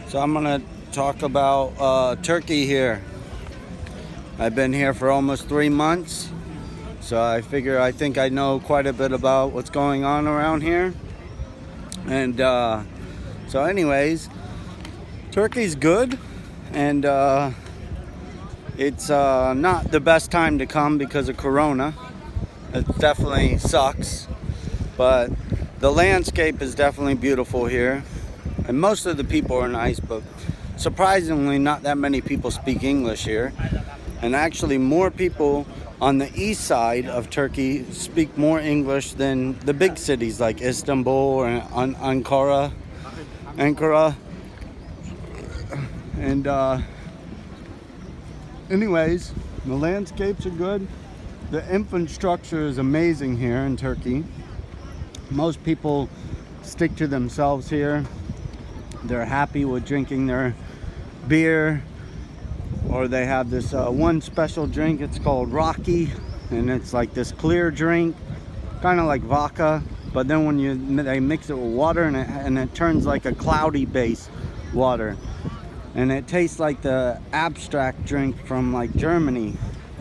So I'm gonna talk about Turkey here. I've been here for almost 3 months, so I think I know quite a bit about what's going on around here. And so anyways, Turkey's good, and it's not the best time to come because of Corona. It definitely sucks, but the landscape is definitely beautiful here. And most of the people are nice, but surprisingly not that many people speak English here. And actually more people on the east side of Turkey speak more English than the big cities like Istanbul or Ankara. And anyways, the landscapes are good. The infrastructure is amazing here in Turkey. Most people stick to themselves here. They're happy with drinking their beer, or they have this one special drink. It's called Rocky, and it's like this clear drink, kind of like vodka, but then when they mix it with water, and it turns like a cloudy base water, and it tastes like the abstract drink from like Germany,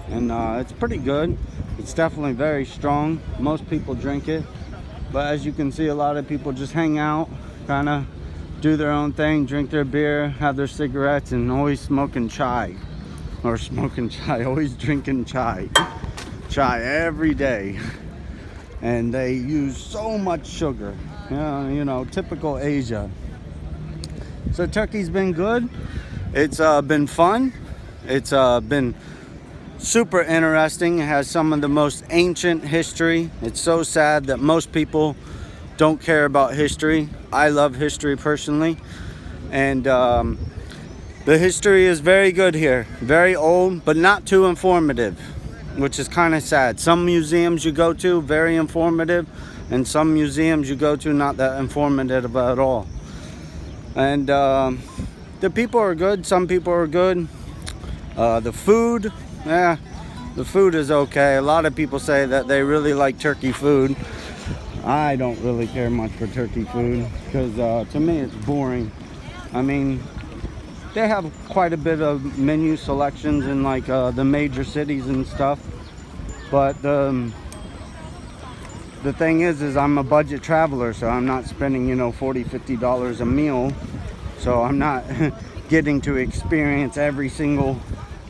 and it's pretty good. It's definitely very strong. Most people drink it, but as you can see, a lot of people just hang out, kind of do their own thing, drink their beer, have their cigarettes, and always smoking chai. Always drinking chai every day. And they use so much sugar, you know, typical Asia. So Turkey's been good. It's been fun. It's been super interesting. It has some of the most ancient history. It's so sad that most people don't care about history. I love history personally, and the history is very good here. Very old, but not too informative, which is kind of sad. Some museums you go to, very informative, and some museums you go to, not that informative at all. And the people are good. Some people are good. The food, the food is okay. A lot of people say that they really like Turkey food. I don't really care much for Turkey food because to me it's boring. I mean, they have quite a bit of menu selections in like the major cities and stuff, but the thing is I'm a budget traveler, so I'm not spending, you know, $40-50 a meal, so I'm not getting to experience every single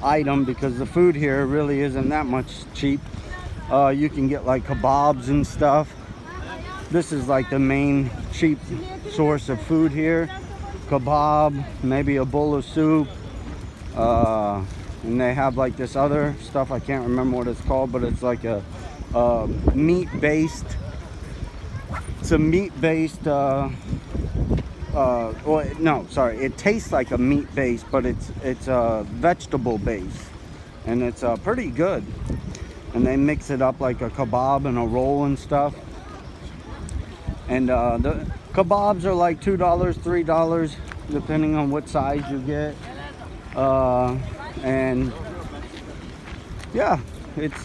item because the food here really isn't that much cheap. You can get like kebabs and stuff. This is like the main cheap source of food here. Kebab, maybe a bowl of soup, and they have like this other stuff, I can't remember what it's called, but it's like a meat-based, it's a meat-based, it tastes like a meat base, but it's a vegetable base, and it's pretty good. And they mix it up like a kebab and a roll and stuff. And the kebabs are like $2, $3, depending on what size you get. And yeah, it's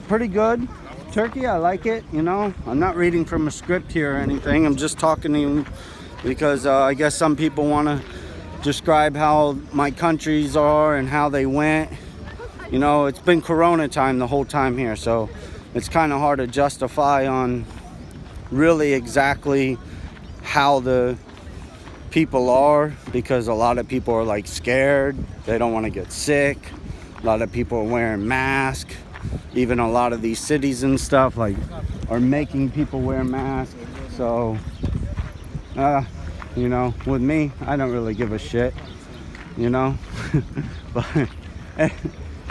pretty good. Turkey, I like it, you know. I'm not reading from a script here or anything. I'm just talking to you because I guess some people want to describe how my countries are and how they went. You know, it's been Corona time the whole time here, so it's kind of hard to justify on really exactly how the people are, because a lot of people are like scared. They don't want to get sick. A lot of people are wearing masks. Even a lot of these cities and stuff like are making people wear masks. So, you know, with me, I don't really give a shit, you know. But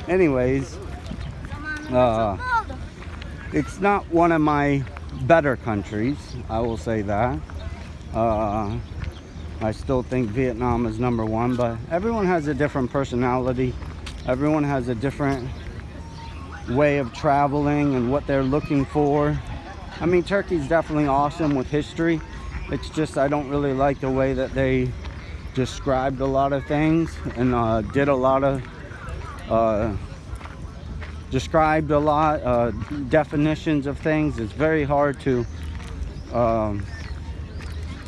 anyways, it's not one of my better countries, I will say that. I still think Vietnam is number one, but everyone has a different personality. Everyone has a different way of traveling and what they're looking for. I mean, Turkey's definitely awesome with history. It's just I don't really like the way that they described a lot of things and did a lot of described a lot definitions of things. It's very hard to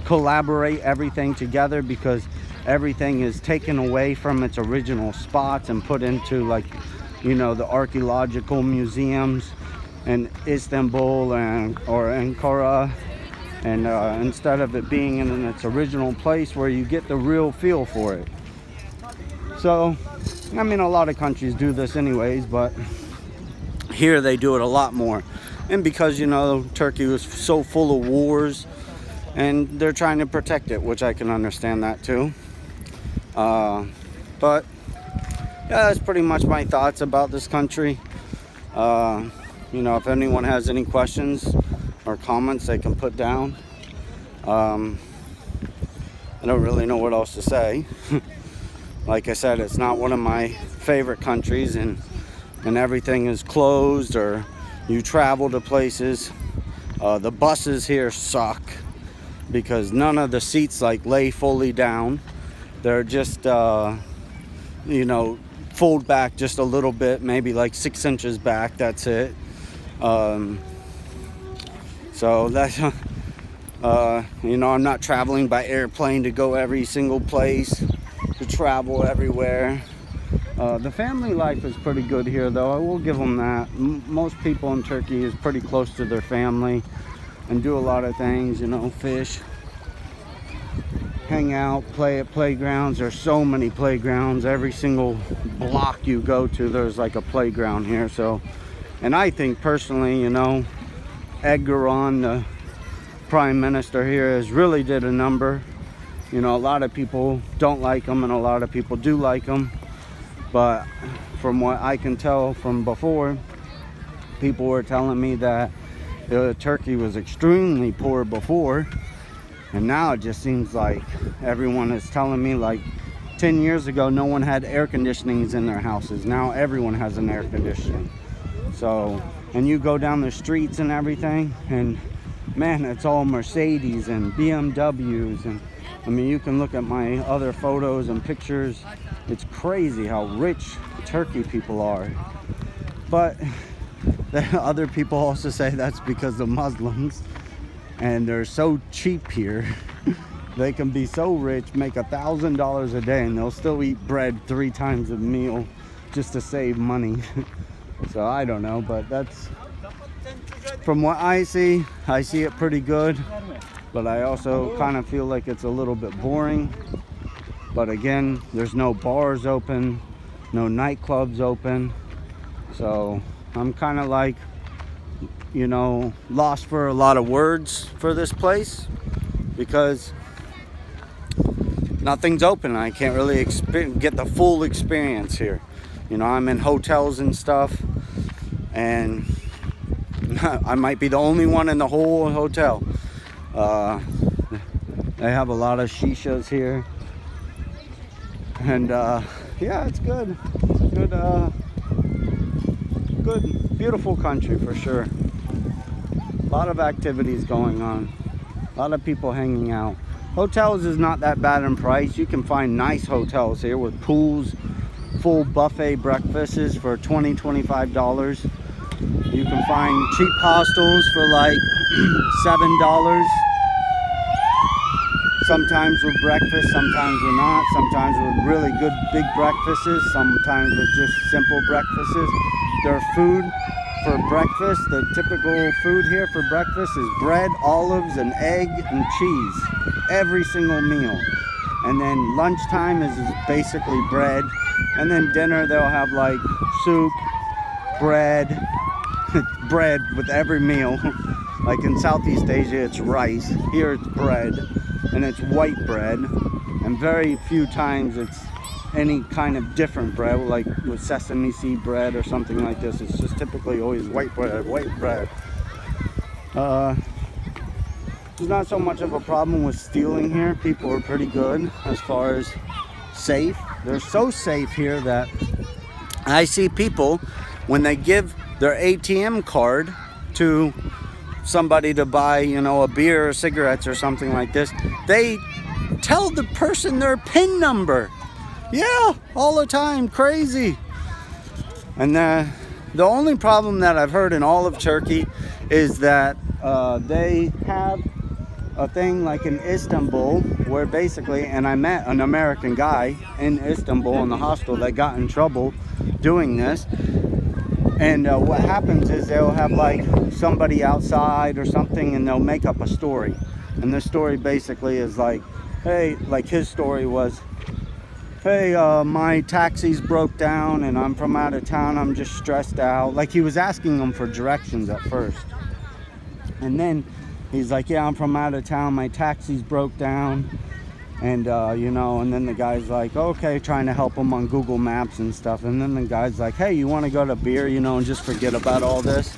collaborate everything together, because everything is taken away from its original spots and put into, like, you know, the archaeological museums in Istanbul or Ankara, and instead of it being in its original place where you get the real feel for it. So, I mean, a lot of countries do this anyways, but here they do it a lot more. And because, you know, Turkey was so full of wars, and they're trying to protect it, which I can understand that too. But yeah, that's pretty much my thoughts about this country. You know, if anyone has any questions or comments they can put down. I don't really know what else to say. Like I said, it's not one of my favorite countries, and everything is closed, or you travel to places. The buses here suck because none of the seats like lay fully down. They're just you know, fold back just a little bit, maybe like 6 inches back, that's it. So that's you know, I'm not traveling by airplane to go every single place, to travel everywhere. The family life is pretty good here, though. I will give them that. Most people in Turkey is pretty close to their family and do a lot of things, you know, fish, hang out, play at playgrounds. There's so many playgrounds. Every single block you go to, there's like a playground here. So, and I think personally, you know, Erdogan, the prime minister here, has really did a number. You know, a lot of people don't like him and a lot of people do like him. But from what I can tell from before, people were telling me that Turkey was extremely poor before. And now it just seems like everyone is telling me, like 10 years ago, no one had air conditionings in their houses. Now everyone has an air conditioning. So, and you go down the streets and everything, and man, it's all Mercedes and BMWs. And I mean, you can look at my other photos and pictures. It's crazy how rich Turkey people are. But other people also say that's because of Muslims. And they're so cheap here. They can be so rich, make $1,000 a day, and they'll still eat bread 3 times a meal just to save money. So I don't know, but that's, from what I see it pretty good. But I also kind of feel like it's a little bit boring. But again, there's no bars open, no nightclubs open. So I'm kind of like, you know, lost for a lot of words for this place, because nothing's open. I can't really get the full experience here. You know, I'm in hotels and stuff, and I might be the only one in the whole hotel. They have a lot of shishas here, and yeah, it's good. It's a good, beautiful country for sure. A lot of activities going on, a lot of people hanging out. Hotels is not that bad in price. You can find nice hotels here with pools, full buffet breakfasts for $20-$25. You can find cheap hostels for like $7. Sometimes with breakfast, sometimes with not. Sometimes with really good big breakfasts, sometimes with just simple breakfasts. Their food for breakfast, the typical food here for breakfast is bread, olives, and egg and cheese. Every single meal. And then lunchtime is basically bread. And then dinner they'll have like soup, bread, bread with every meal. Like in Southeast Asia it's rice. Here it's bread. And it's white bread. And very few times it's any kind of different bread, like with sesame seed bread or something like this. It's just typically always white bread, There's not so much of a problem with stealing here. People are pretty good as far as safe. They're so safe here that I see people, when they give their ATM card to somebody to buy, you know, a beer or cigarettes or something like this, they tell the person their PIN number. Yeah, all the time, crazy. And the only problem that I've heard in all of Turkey is that they have a thing like in Istanbul where basically, and I met an American guy in Istanbul in the hostel that got in trouble doing this. And what happens is they'll have like somebody outside or something, and they'll make up a story. And the story basically is like, hey, like his story was, hey, my taxi's broke down and I'm from out of town, I'm just stressed out. Like he was asking them for directions at first. And then he's like, yeah, I'm from out of town, my taxi's broke down. And, you know, and then the guy's like, okay, trying to help him on Google Maps and stuff. And then the guy's like, hey, you want to go to beer, you know, and just forget about all this?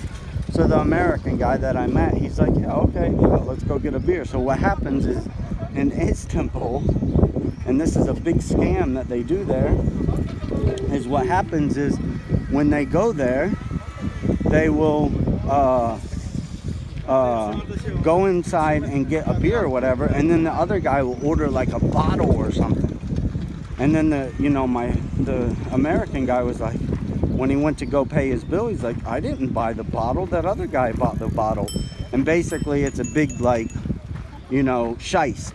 So the American guy that I met, he's like, yeah, okay, yeah, let's go get a beer. So what happens is in Istanbul, and this is a big scam that they do there, is what happens is when they go there, they will go inside and get a beer or whatever, and then the other guy will order like a bottle or something. And then the American guy was like, when he went to go pay his bill, he's like, I didn't buy the bottle, that other guy bought the bottle. And basically it's a big, like, you know, shiest,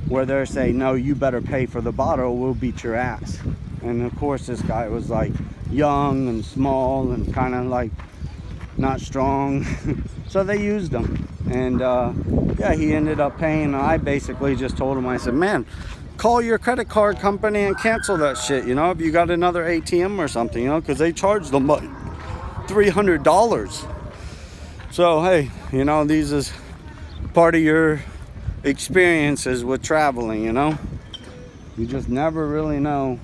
where they're saying, no, you better pay for the bottle, we'll beat your ass. And of course this guy was like young and small and kind of like not strong. So they used him. And yeah, he ended up paying. I basically just told him, I said, man, call your credit card company and cancel that shit, you know, if you got another ATM or something, you know, because they charged them like $300. So hey, you know, these is part of your experiences with traveling, you know. You just never really know.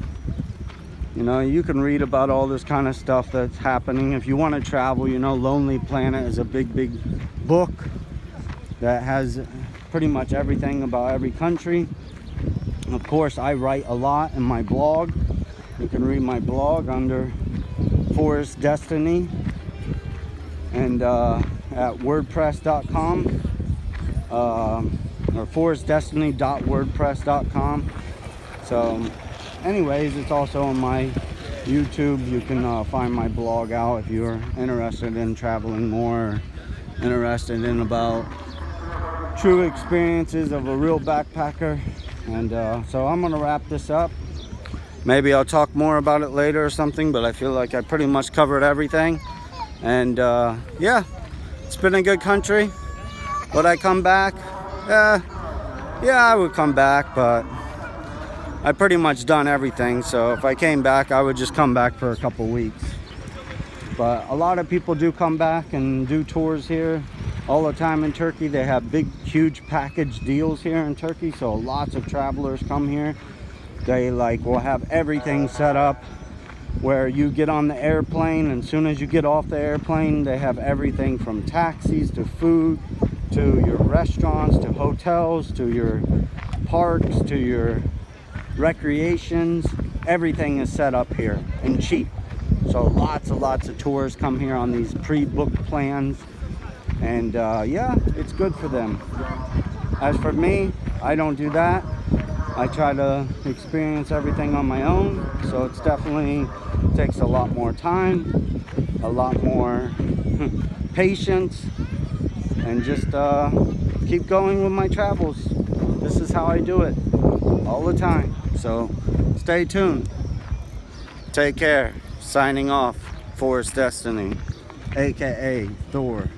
You know, you can read about all this kind of stuff that's happening. If you want to travel, you know, Lonely Planet is a big book that has pretty much everything about every country. Of course, I write a lot in my blog. You can read my blog under Forest Destiny and at wordpress.com or forestdestiny.wordpress.com. So anyways, it's also on my YouTube. You can find my blog out if you're interested in traveling more, or interested in about true experiences of a real backpacker. And so I'm gonna wrap this up. Maybe I'll talk more about it later or something, but I feel like I pretty much covered everything. And yeah, it's been a good country. Would I come back? Yeah, I would come back, but I pretty much done everything. So if I came back, I would just come back for a couple weeks. But a lot of people do come back and do tours here all the time in Turkey. They have big, huge package deals here in Turkey. So lots of travelers come here. They like will have everything set up where you get on the airplane, and as soon as you get off the airplane, they have everything from taxis to food to your restaurants to hotels to your parks to your recreations. Everything is set up here and cheap. So lots of tours come here on these pre-booked plans, and yeah, it's good for them. As for me, I don't do that. I try to experience everything on my own, so it's definitely takes a lot more time, a lot more patience, and just keep going with my travels. This is how I do it all the time. So stay tuned. Take care. Signing off, Forest Destiny, aka Thor.